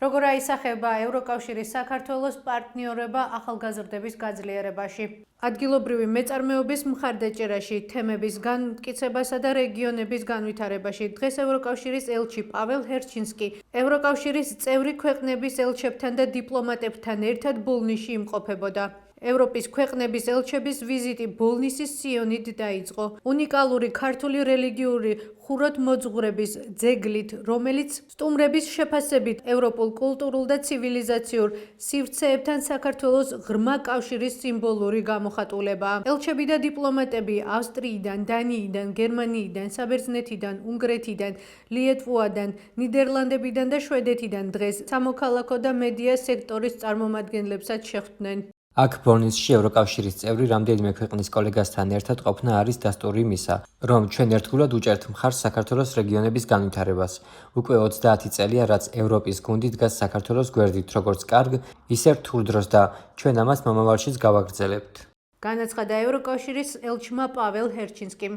როგორ აისახება ევროკავშირის საქართველოს პარტნიორობა ახალგაზრდების გაძლიერებაში. ადგილობრივი მეწარმეობის მხარდაჭერაში, თემების განმტკიცებასა და რეგიონების განვითარებაში დღეს ევროკავშირის ელჩი პაվել ჰერჩინსკი ევროკავშირის წევრი ქვეყნების ელჩებთან და დიპლომატებთან ერთად ბოლნისში იმყოფებოდა. ევროპის ქვეყნების ელჩების ვიზიტი ბოლნისის სიონით დაიწყო. უნიკალური ქართული რელიგიური ხუროთმოძღვრების ძეგლით, რომელიც სტუმრების შეფასებით ევროპულ კულტურულ და ცივილიზაციურ სივრცეებთან საქართველოს ღრმა კავშირის სიმბოლური გამოხატულებაა. ელჩები და დიპლომატები ავსტრიიდან, დანიიდან, გერმანიიდან, საბერძნეთიდან, უნგრეთიდან, ლიეტვოდან, ნიდერლანდებიდან და შვედეთიდან დღეს სამოქალაქო და მედია სექტორის წარმომადგენლებსაც შეხვდნენ. აქ ბოლნისში ევროკავშირის წევრი რამდენიმე ქვეყნის კოლეგასთან ერთად ყოფნა არის დასტური იმისა, რომ ჩვენ ერთგულად უჭერთ მხარს საქართველოს რეგიონების განვითარებას. უკვე 30 წელია, რაც ევროპის გუნდი დგას საქართველოს გვერდით, როგორც კარგ, ისე რთულ დროს და ჩვენ ამას მომავალშიც გავაგრძელებთ. განაცხადა ევროკავშირის ელჩმა პაվել ჰერჩინსკიმ.